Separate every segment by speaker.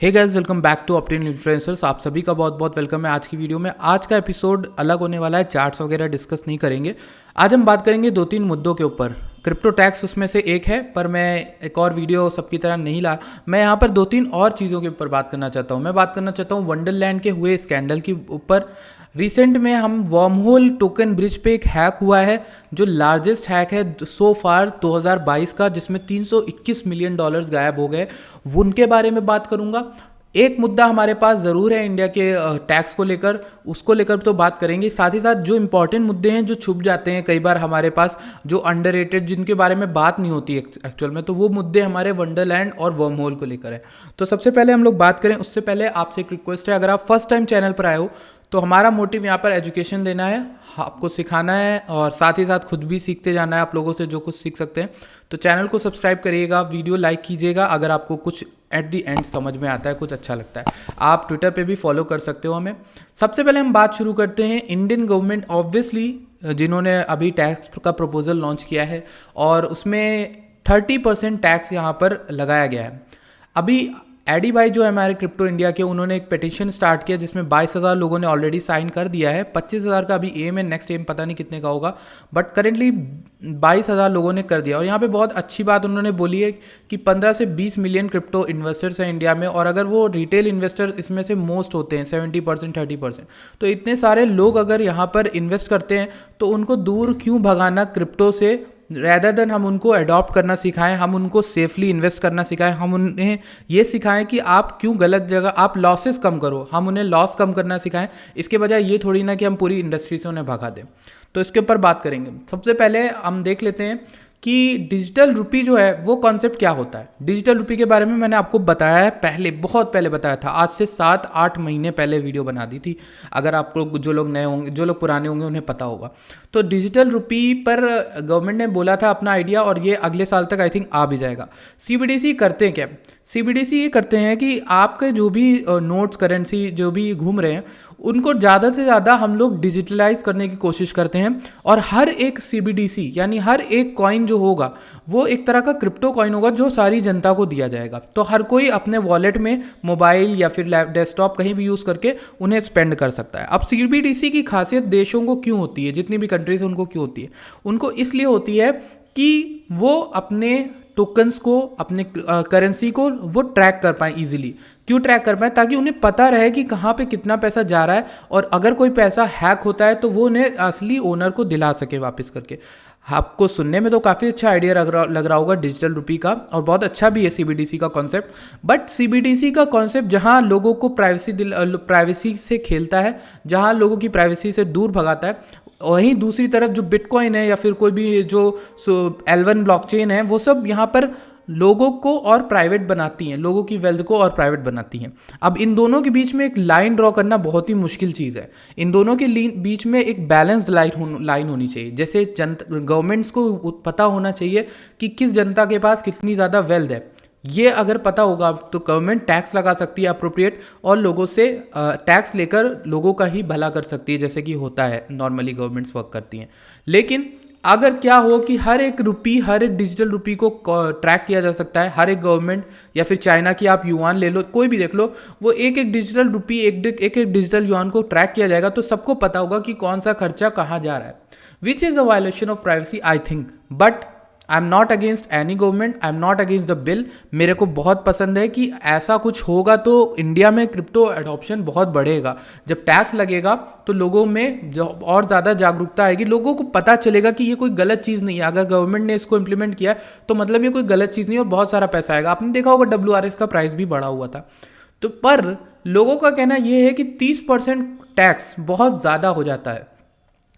Speaker 1: Hey guys, welcome back to Optin influencers. आप सभी का बहुत बहुत वेलकम है आज की वीडियो में। आज का एपिसोड अलग होने वाला है, चार्ट्स वगैरह डिस्कस नहीं करेंगे। आज हम बात करेंगे दो तीन मुद्दों के ऊपर। क्रिप्टो टैक्स उसमें से एक है, पर मैं एक और वीडियो सबकी तरह नहीं ला। मैं यहाँ पर दो तीन और चीज़ों के ऊपर बात करना चाहता हूँ। मैं बात करना चाहता हूँ वंडरलैंड के हुए स्कैंडल के ऊपर। रिसेंट में हम वर्महोल टोकन ब्रिज पे एक हैक हुआ है, जो लार्जेस्ट हैक है सो फार 2022 का, जिसमें 321 मिलियन डॉलर्स गायब हो गए। उनके बारे में बात करूंगा। एक मुद्दा हमारे पास ज़रूर है इंडिया के टैक्स को लेकर, उसको लेकर तो बात करेंगे। साथ ही साथ जो इंपॉर्टेंट मुद्दे हैं जो छुप जाते हैं कई बार हमारे पास, जो अंडररेटेड, जिनके बारे में बात नहीं होती एक्चुअल में, तो वो मुद्दे हमारे वंडरलैंड और वर्महोल को लेकर है। तो सबसे पहले हम लोग बात करें, उससे पहले आपसे एक रिक्वेस्ट है, अगर आप फर्स्ट टाइम चैनल पर आए हो तो हमारा मोटिव यहाँ पर एजुकेशन देना है, आपको सिखाना है और साथ ही साथ खुद भी सीखते जाना है, आप लोगों से जो कुछ सीख सकते हैं। तो चैनल को सब्सक्राइब करिएगा, वीडियो लाइक कीजिएगा अगर आपको कुछ एट दी एंड समझ में आता है, कुछ अच्छा लगता है। आप ट्विटर पे भी फॉलो कर सकते हो हमें। सबसे पहले हम बात शुरू करते हैं। इंडियन गवर्नमेंट ऑब्वियसली, जिन्होंने अभी टैक्स का प्रपोजल लॉन्च किया है और उसमें 30% टैक्स यहाँ पर लगाया गया है। अभी एडी भाई जो है हमारे क्रिप्टो इंडिया के, उन्होंने एक पिटीशन स्टार्ट किया जिसमें 22,000 लोगों ने ऑलरेडी साइन कर दिया है। 25,000 का अभी एम है, नेक्स्ट एम पता नहीं कितने का होगा, बट करेंटली 22,000 लोगों ने कर दिया। और यहाँ पे बहुत अच्छी बात उन्होंने बोली है कि 15 से 20 मिलियन क्रिप्टो इन्वेस्टर्स हैं इंडिया में, और अगर वो रिटेल इन्वेस्टर इसमें से मोस्ट होते हैं 70% 30%, तो इतने सारे लोग अगर यहाँ पर इन्वेस्ट करते हैं तो उनको दूर क्यों भगाना क्रिप्टो से, रैदर देन हम उनको अडॉप्ट करना सिखाएं, हम उनको सेफली इन्वेस्ट करना सिखाएं, हम उन्हें ये सिखाएं कि आप क्यों गलत जगह, आप लॉसेस कम करो, हम उन्हें लॉस कम करना सिखाएं। इसके बजाय ये थोड़ी ना कि हम पूरी इंडस्ट्री से उन्हें भगा दें। तो इसके ऊपर बात करेंगे। सबसे पहले हम देख लेते हैं कि डिजिटल रुपी जो है वो कॉन्सेप्ट क्या होता है। डिजिटल रुपी के बारे में मैंने आपको बताया है पहले, बहुत पहले बताया था, आज से 7-8 महीने पहले वीडियो बना दी थी। अगर आपको, जो लोग नए होंगे, जो लोग पुराने होंगे, उन्हें पता होगा। तो डिजिटल रुपी पर गवर्नमेंट ने बोला था अपना आइडिया, और ये अगले साल तक आई थिंक आ भी जाएगा। सीबीडीसी करते हैं क्या? सीबीडीसी ये करते हैं कि आपके जो भी नोट्स, करेंसी जो भी घूम रहे हैं, उनको ज़्यादा से ज़्यादा हम लोग डिजिटलाइज करने की कोशिश करते हैं। और हर एक सीबीडीसी यानी हर एक कॉइन जो होगा वो एक तरह का क्रिप्टो कॉइन होगा, जो सारी जनता को दिया जाएगा। तो हर कोई अपने वॉलेट में, मोबाइल या फिर डेस्कटॉप कहीं भी यूज़ करके उन्हें स्पेंड कर सकता है। अब सीबीडीसी की खासियत देशों को क्यों होती है, जितनी भी कंट्रीज उनको क्यों होती है? उनको इसलिए होती है कि वो अपने टोकन्स को, अपने करेंसी को वो ट्रैक कर पाए इजीली। क्यों ट्रैक कर पाए? ताकि उन्हें पता रहे कि कहाँ पे कितना पैसा जा रहा है, और अगर कोई पैसा हैक होता है तो वो उन्हें असली ओनर को दिला सके वापस करके। आपको सुनने में तो काफ़ी अच्छा आइडिया लग रहा होगा डिजिटल रुपी का, और बहुत अच्छा भी है सीबीडीसी का कॉन्सेप्ट। बट सीबीडीसी का कॉन्सेप्ट जहाँ लोगों को प्राइवेसी से खेलता है, जहाँ लोगों की प्राइवेसी से दूर भगाता है, वहीं दूसरी तरफ जो बिटकॉइन है या फिर कोई भी जो L1 ब्लॉकचेन है, वो सब यहाँ पर लोगों को और प्राइवेट बनाती हैं, लोगों की वेल्थ को और प्राइवेट बनाती हैं। अब इन दोनों के बीच में एक लाइन ड्रॉ करना बहुत ही मुश्किल चीज़ है। इन दोनों के बीच में एक बैलेंस्ड लाइन होनी चाहिए। जैसे गवर्नमेंट्स को पता होना चाहिए कि किस जनता के पास कितनी ज़्यादा वेल्थ है। ये अगर पता होगा तो गवर्नमेंट टैक्स लगा सकती है अप्रोप्रिएट, और लोगों से टैक्स लेकर लोगों का ही भला कर सकती है, जैसे कि होता है नॉर्मली गवर्नमेंट्स वर्क करती हैं। लेकिन अगर क्या हो कि हर एक रुपी, हर एक डिजिटल रुपी को ट्रैक किया जा सकता है, हर एक गवर्नमेंट, या फिर चाइना की आप युआन ले लो, कोई भी देख लो, वो एक एक डिजिटल रुपी, एक एक डिजिटल युआन को ट्रैक किया जाएगा, तो सबको पता होगा कि कौन सा खर्चा कहाँ जा रहा है, which is a violation of privacy I think. But I am not against any government, I am not against the bill. मेरे को बहुत पसंद है कि ऐसा कुछ होगा तो इंडिया में क्रिप्टो एडॉप्शन बहुत बढ़ेगा। जब टैक्स लगेगा तो लोगों में जो और ज़्यादा जागरूकता आएगी, लोगों को पता चलेगा कि ये कोई गलत चीज़ नहीं है। अगर गवर्नमेंट ने इसको इम्प्लीमेंट किया है तो मतलब ये कोई गलत चीज़ नहीं है, और बहुत सारा पैसा आएगा। आपने देखा होगा WRS का प्राइस भी बढ़ा हुआ था। तो पर लोगों का कहना ये है कि 30% टैक्स बहुत ज़्यादा हो जाता है।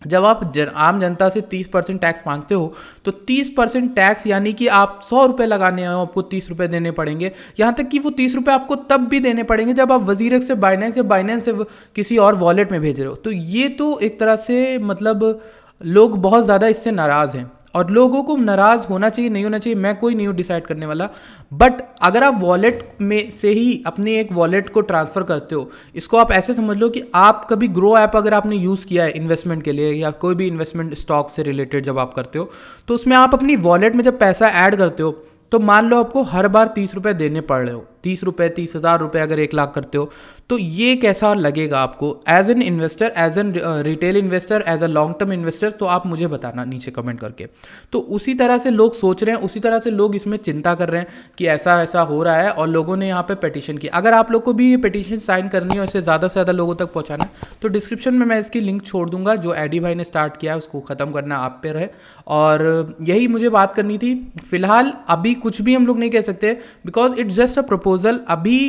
Speaker 1: जब आप आम जनता से 30% टैक्स मांगते हो तो 30% टैक्स यानी कि आप 100 रुपये लगाने हो, आपको 30 रुपये देने पड़ेंगे। यहाँ तक कि वो 30 रुपये आपको तब भी देने पड़ेंगे जब आप वजीरक से बाइनेंस से किसी और वॉलेट में भेज रहे हो। तो ये तो एक तरह से मतलब लोग बहुत ज़्यादा इससे नाराज़ हैं, और लोगों को नाराज़ होना चाहिए, नहीं होना चाहिए, मैं कोई नहीं हूँ डिसाइड करने वाला। बट अगर आप वॉलेट में से ही अपने एक वॉलेट को ट्रांसफ़र करते हो, इसको आप ऐसे समझ लो कि आप कभी ग्रो ऐप अगर आपने यूज़ किया है इन्वेस्टमेंट के लिए, या कोई भी इन्वेस्टमेंट स्टॉक से रिलेटेड जब आप करते हो, तो उसमें आप अपनी वॉलेट में जब पैसा ऐड करते हो, तो मान लो आपको हर बार 30 रुपये देने पड़ रहे हो, ₹30, 30,000 अगर 1 लाख करते हो तो ये कैसा लगेगा आपको as an investor, as an retail investor, as a long term investor, तो आप मुझे बताना नीचे कमेंट करके। तो उसी तरह से लोग सोच रहे हैं, उसी तरह से लोग इसमें चिंता कर रहे हैं कि ऐसा ऐसा हो रहा है, और लोगों ने यहाँ पे पिटीशन की। अगर आप लोग को भी ये पिटीशन साइन करनी है और इसे ज़्यादा से ज़्यादा लोगों तक पहुँचाना है तो डिस्क्रिप्शन में मैं इसकी लिंक छोड़ दूंगा। जो एडी भाई ने स्टार्ट किया है उसको ख़त्म करना आप पे रहे, और यही मुझे बात करनी थी। फिलहाल अभी कुछ भी हम लोग नहीं कह सकते because it's just a proposal. अभी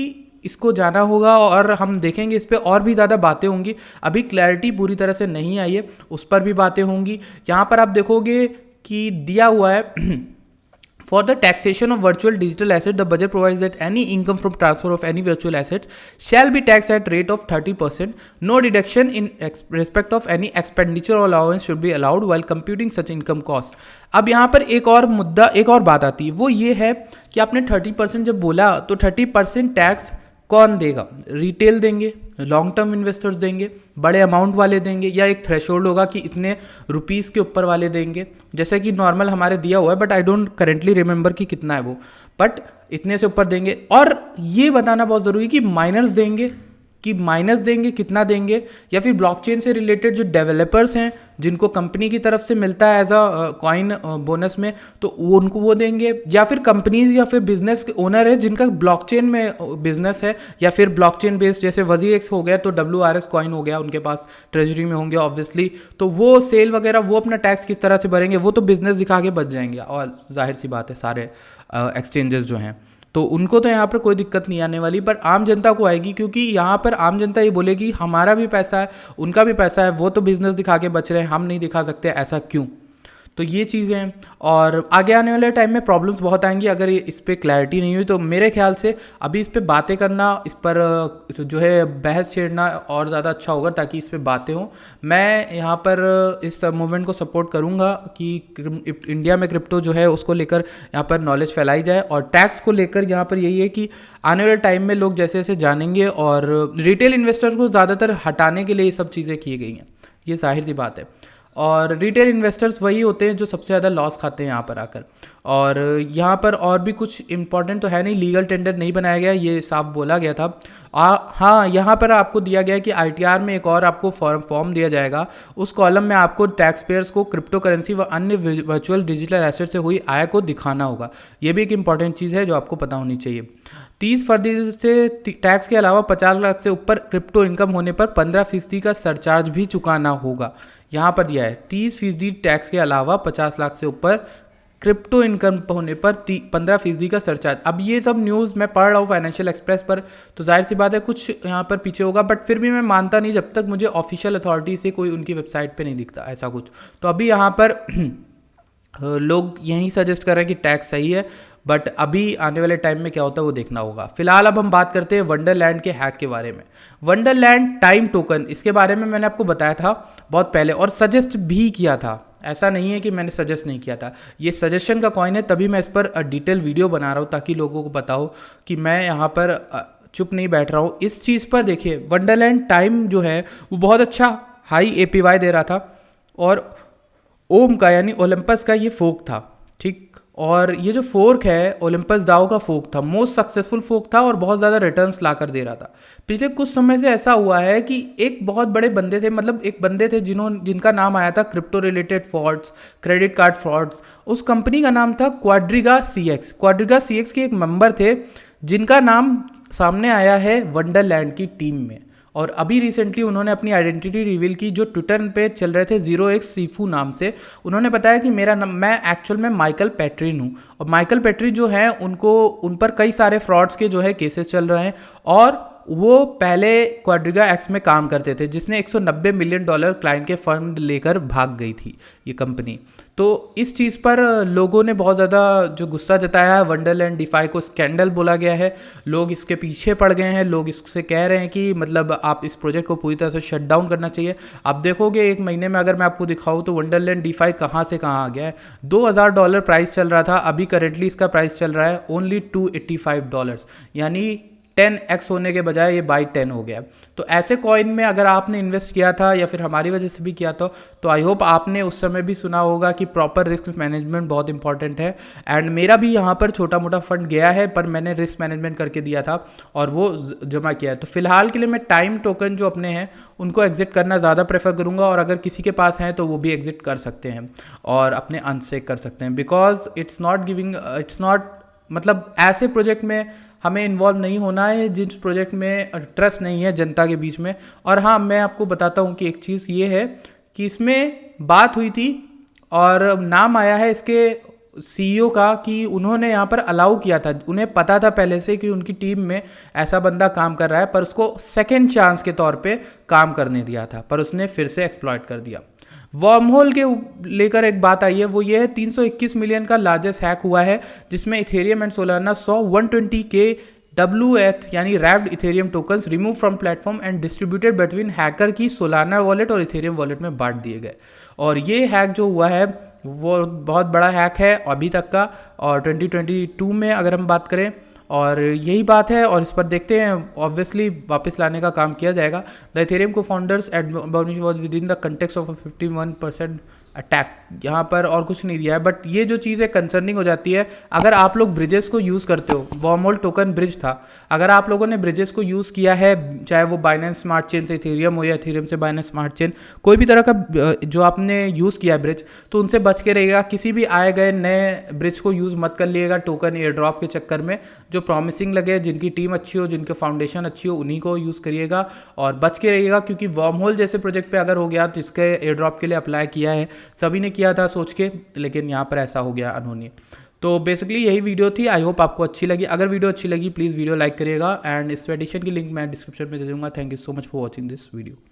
Speaker 1: इसको जाना होगा और हम देखेंगे, इस पर और भी ज़्यादा बातें होंगी। अभी क्लैरिटी पूरी तरह से नहीं आई है, उस पर भी बातें होंगी। यहाँ पर आप देखोगे कि दिया हुआ है For the taxation of virtual digital asset, the budget provides that any income from transfer of any virtual assets shall be taxed at rate of 30%. No deduction in respect of any expenditure or allowance should be allowed while computing such income cost. अब यहाँ पर एक और मुद्दा, एक और बात आती है, वो ये है कि आपने 30% जब बोला तो 30% टैक्स कौन देगा? रिटेल देंगे, लॉन्ग टर्म इन्वेस्टर्स देंगे, बड़े अमाउंट वाले देंगे, या एक थ्रेशोल्ड होगा कि इतने रुपीस के ऊपर वाले देंगे? जैसे कि नॉर्मल हमारे दिया हुआ है, but I don't currently remember कि कितना है वो, बट इतने से ऊपर देंगे। और ये बताना बहुत ज़रूरी है कि माइनर्स देंगे, कितना देंगे, या फिर ब्लॉकचेन से रिलेटेड जो डेवलपर्स हैं जिनको कंपनी की तरफ से मिलता है एज अ कॉइन बोनस में, तो वो उनको वो देंगे, या फिर कंपनीज या फिर बिजनेस के ओनर है जिनका ब्लॉकचेन में बिजनेस है, या फिर ब्लॉकचेन बेस्ड जैसे WZX हो गया तो WRS कॉइन हो गया, उनके पास ट्रेजरी में होंगे ऑब्वियसली, तो वो सेल वगैरह वो अपना टैक्स किस तरह से भरेंगे? वो तो बिजनेस दिखा के बच जाएंगे, और जाहिर सी बात है सारे एक्सचेंजेस जो हैं तो उनको तो यहाँ पर कोई दिक्कत नहीं आने वाली, पर आम जनता को आएगी, क्योंकि यहाँ पर आम जनता ये बोलेगी हमारा भी पैसा है, उनका भी पैसा है, वो तो बिजनेस दिखा के बच रहे हैं, हम नहीं दिखा सकते, ऐसा क्यों? तो ये चीज़ें हैं, और आगे आने वाले टाइम में प्रॉब्लम्स बहुत आएंगी अगर इस पर क्लैरिटी नहीं हुई। तो मेरे ख्याल से अभी इस पर बातें करना, इस पर जो है बहस छेड़ना और ज़्यादा अच्छा होगा, ताकि इस पर बातें हों। मैं यहाँ पर इस मूवमेंट को सपोर्ट करूँगा कि इंडिया में क्रिप्टो जो है उसको लेकर यहाँ पर नॉलेज फैलाई जाए, और टैक्स को लेकर यहाँ पर यही है कि आने वाले टाइम में लोग जैसे जैसे जानेंगे, और रिटेल इन्वेस्टर को ज़्यादातर हटाने के लिए ये सब चीज़ें की गई हैं, ये जाहिर सी बात है। और रिटेल इन्वेस्टर्स वही होते हैं जो सबसे ज़्यादा लॉस खाते हैं यहाँ पर आकर। और यहाँ पर और भी कुछ इंपॉर्टेंट तो है नहीं, लीगल टेंडर नहीं बनाया गया, ये साफ बोला गया था। हाँ, यहाँ पर आपको दिया गया है कि ITR में एक और आपको फॉर्म दिया जाएगा, उस कॉलम में आपको टैक्स पेयर्स को क्रिप्टो करेंसी व अन्य वर्चुअल डिजिटल एसेट से हुई आय को दिखाना होगा। ये भी एक इंपॉर्टेंट चीज़ है जो आपको पता होनी चाहिए। 30 फरवरी से टैक्स के अलावा 50 लाख से ऊपर क्रिप्टो इनकम होने पर 15% का सरचार्ज भी चुकाना होगा। यहाँ पर दिया है 30% टैक्स के अलावा 50 लाख से ऊपर क्रिप्टो इनकम होने पर 15% का सरचार्ज। अब ये सब न्यूज़ मैं पढ़ रहा हूँ फाइनेंशियल एक्सप्रेस पर, तो जाहिर सी बात है कुछ यहाँ पर पीछे होगा, बट फिर भी मैं मानता नहीं जब तक मुझे ऑफिशियल अथॉरिटी से कोई उनकी वेबसाइट पे नहीं दिखता ऐसा कुछ। तो अभी यहाँ पर लोग यही सजेस्ट कर रहे हैं कि टैक्स सही है, बट अभी आने वाले टाइम में क्या होता है वो देखना होगा। फिलहाल अब हम बात करते हैं वंडरलैंड के हैक के बारे में। वंडरलैंड टाइम टोकन, इसके बारे में मैंने आपको बताया था बहुत पहले, और सजेस्ट भी किया था, ऐसा नहीं है कि मैंने सजेस्ट नहीं किया था। ये सजेशन का कॉइन है, तभी मैं इस पर डिटेल वीडियो बना रहा हूँ ताकि लोगों को पता हो कि मैं यहाँ पर चुप नहीं बैठ रहा हूँ इस चीज़ पर। देखिए वंडरलैंड टाइम जो है वो बहुत अच्छा हाई APY दे रहा था, और ओम का यानी ओलंपस का ये फोक था, ठीक। और ये जो फोर्क है ओलंपस डाओ का फोक था, मोस्ट सक्सेसफुल फोक था, और बहुत ज़्यादा रिटर्न्स ला कर दे रहा था। पिछले कुछ समय से ऐसा हुआ है कि एक बहुत बड़े बंदे थे, मतलब एक बंदे थे जिनका नाम आया था crypto related frauds, credit card frauds. उस कंपनी का नाम था क्वाड्रिगा CX। क्वाड्रिगा CX के एक मेंबर थे जिनका नाम सामने आया है वंडरलैंड की टीम में, और अभी रिसेंटली उन्होंने अपनी आइडेंटिटी रिवील की। जो ट्विटर पे चल रहे थे 0x सीफू नाम से, उन्होंने बताया कि मेरा नाम, मैं एक्चुअल में माइकल पेट्रिन हूँ, और माइकल पेट्रिन जो है उन पर कई सारे फ्रॉड्स के जो है केसेस चल रहे हैं, और वो पहले क्वाड्रिगा एक्स में काम करते थे जिसने $190 मिलियन क्लाइंट के फंड लेकर भाग गई थी ये कंपनी। तो इस चीज़ पर लोगों ने बहुत ज़्यादा जो गुस्सा जताया है। वंडरलैंड डिफाई को स्कैंडल बोला गया है, लोग इसके पीछे पड़ गए हैं, लोग इससे कह रहे हैं कि मतलब आप इस प्रोजेक्ट को पूरी तरह से शट डाउन करना चाहिए। आप देखोगे एक महीने में अगर मैं आपको दिखाऊँ तो वंडरलैंड डिफाई कहाँ से कहाँ आ गया है। $2000 प्राइस चल रहा था, अभी करेंटली इसका प्राइस चल रहा है ओनली $285, यानी 10x होने के बजाय ये बाई 10 हो गया। तो ऐसे कॉइन में अगर आपने इन्वेस्ट किया था या फिर हमारी वजह से भी किया था, तो आई होप आपने उस समय भी सुना होगा कि प्रॉपर रिस्क मैनेजमेंट बहुत इंपॉर्टेंट है। एंड मेरा भी यहाँ पर छोटा मोटा फंड गया है, पर मैंने रिस्क मैनेजमेंट करके दिया था और वो जमा किया है। तो फिलहाल के लिए मैं टाइम टोकन जो अपने हैं उनको एग्जिट करना ज़्यादा प्रेफर करूँगा, और अगर किसी के पास हैं तो वो भी एग्जिट कर सकते हैं और अपने अनस्टेक कर सकते हैं, बिकॉज इट्स नॉट मतलब ऐसे प्रोजेक्ट में हमें इन्वॉल्व नहीं होना है जिस प्रोजेक्ट में ट्रस्ट नहीं है जनता के बीच में। और हाँ, मैं आपको बताता हूँ कि एक चीज़ ये है कि इसमें बात हुई थी और नाम आया है इसके सीईओ का कि उन्होंने यहाँ पर अलाउ किया था, उन्हें पता था पहले से कि उनकी टीम में ऐसा बंदा काम कर रहा है, पर उसको सेकेंड चांस के तौर पे काम करने दिया था, पर उसने फिर से एक्सप्लॉइट कर दिया। वर्म होल के लेकर एक बात आई है, वो ये है 321 मिलियन का लार्जेस्ट हैक हुआ है, जिसमें इथेरियम एंड सोलाना 120 के WETH यानी wrapped Ethereum tokens remove from platform and distributed between hacker की सोलाना वॉलेट और इथेरियम वॉलेट में बांट दिए गए। और ये हैक जो हुआ है वो बहुत बड़ा हैक है अभी तक का, और 2022 में अगर हम बात करें, और यही बात है। और इस पर देखते हैं, ऑब्वियसली वापस लाने का काम किया जाएगा। द इथेरियम को founders admonish was with in the context of 51% attack, यहाँ पर और कुछ नहीं दिया है। बट ये जो चीज़ है कंसर्निंग हो जाती है अगर आप लोग ब्रिजेस को यूज़ करते हो। वर्म होल टोकन ब्रिज था, अगर आप लोगों ने ब्रिजेस को यूज़ किया है, चाहे वो बाइनेंस स्मार्ट चेन से इथेरियम हो या इथेरियम से बाइनेंस स्मार्ट चेन, कोई भी तरह का जो आपने यूज़ किया है ब्रिज, तो उनसे बच के रहिएगा। किसी भी आए गए नए ब्रिज को यूज़ मत कर लिएगा टोकन एयर ड्रॉप के चक्कर में। जो प्रॉमिसिंग लगे, जिनकी टीम अच्छी हो, जिनके फाउंडेशन अच्छी हो, उन्हीं को यूज़ करिएगा और बच के रहिएगा। क्योंकि वर्म होल जैसे प्रोजेक्ट पे अगर हो गया तो इसके एयर ड्रॉप के लिए अप्लाई किया है, सभी ने किया था सोच के, लेकिन यहाँ पर ऐसा हो गया अनहोनी। तो बेसिकली यही वीडियो थी, आई होप आपको अच्छी लगी। अगर वीडियो अच्छी लगी प्लीज़ वीडियो लाइक करिएगा, एंड इस एडिशन की लिंक मैं डिस्क्रिप्शन में दे दूँगा। Thank you so much for watching this video.